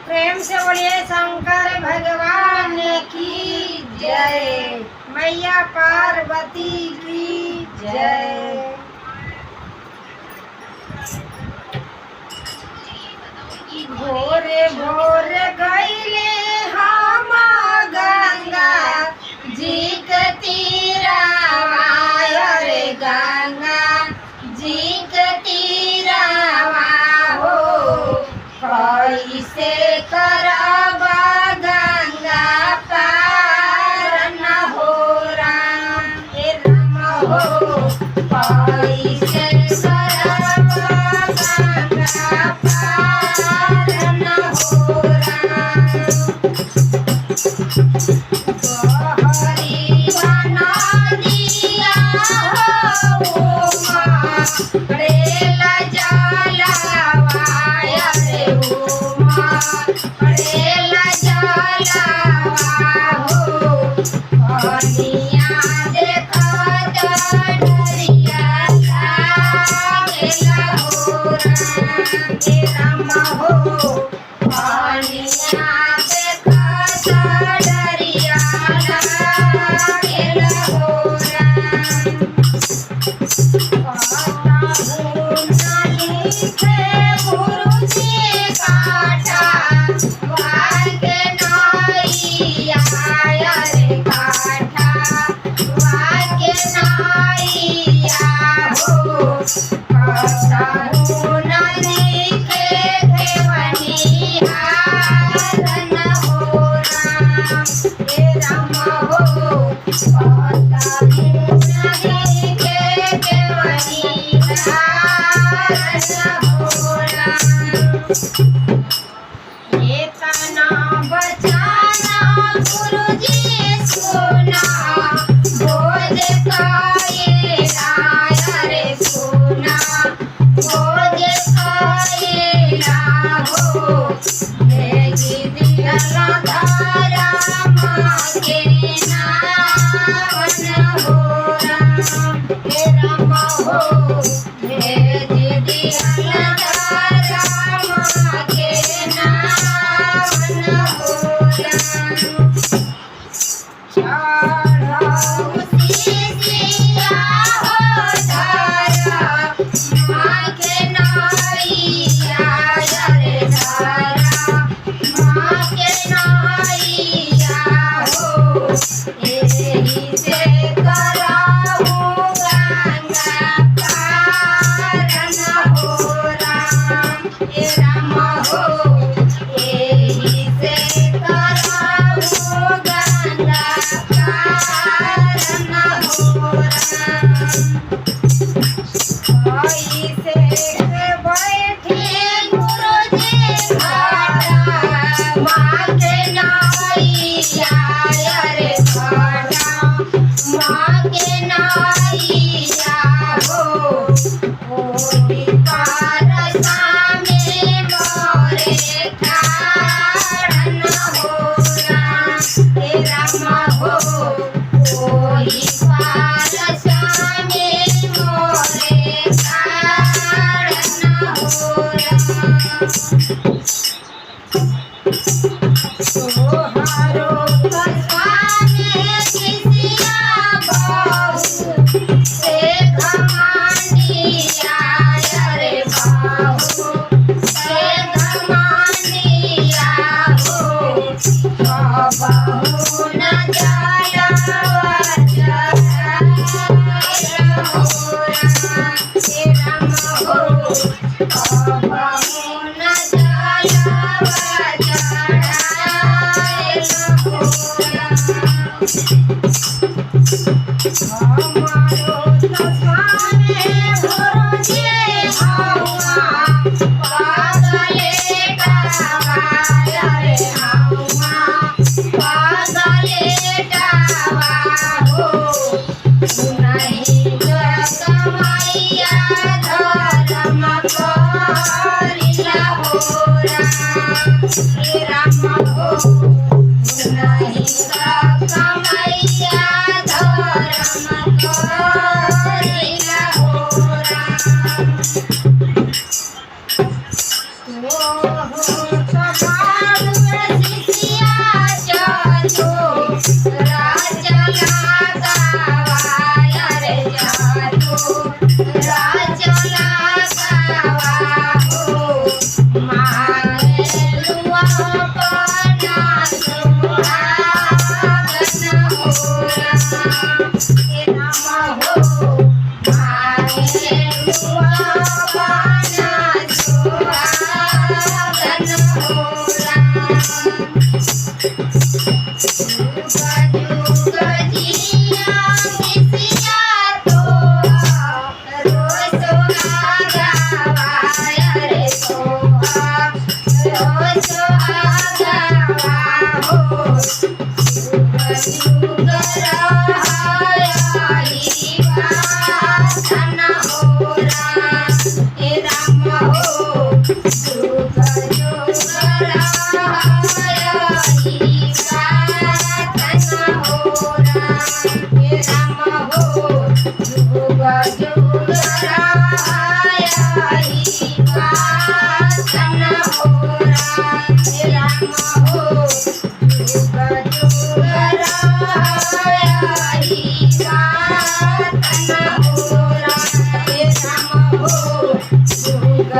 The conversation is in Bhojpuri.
प्रेम से बोलिए शंकर भगवान की जय। मैया पार्वती की जय। भोरे भोरे गईले हम गंगा जी के तीरावा, रे गंगा जी के तीरावा हो। कैसे करबा गंगा पार न हो राम, हे राम हो। कैसे करबा गंगा पार न हो राम। गहरी बना दिया हो रेला जलावा, रे उमा रेला जलावा हो। कनिया देखत डरिया लागेला हो राम, हे राम हो। कनिया देखत डरिया लागेला हो राम। इतना बचाना गुरुजी सुना, बोझ कायरा रे सुना, बोझ कायरा हो। भेजी दिया धारा मांगे नावन हो राम, हे राम हो। भेजी दिया धारा मांगे नावन हो राम। चढ़ऊ सीसिया हो धारा मांगे नैया, रे धारा मांगे नैया हो। एही से कराऊ गंगा पार न हो राम, हे राम हो। एही से कराऊ गंगा पार न हो राम। कैसे बैठे गुरुजी घाटा मांगे नैया, रे घाटा मांगे नैया हो। ओही पार सामे मोरे ठाड़ न हो राम, हे राम हो। ओही पार सामे मोरे ठाड़ न हो राम। तोहारो कसवाने किसिया बहु से घमंडिया, रे बाहु से घमंडिया हो। बहु न जलावा जलावा हो राम, हे राम हो। बहु न जलावा सुहागवा हो जुग जुग रहाई वासन हो राम हे राम हो जुग जुग रहाई वासन हो राम हे राम हो जुग जुग रहाई वासन हो राम हे राम हो जुग जुग रहाई वासन हो राम हे राम हो जुग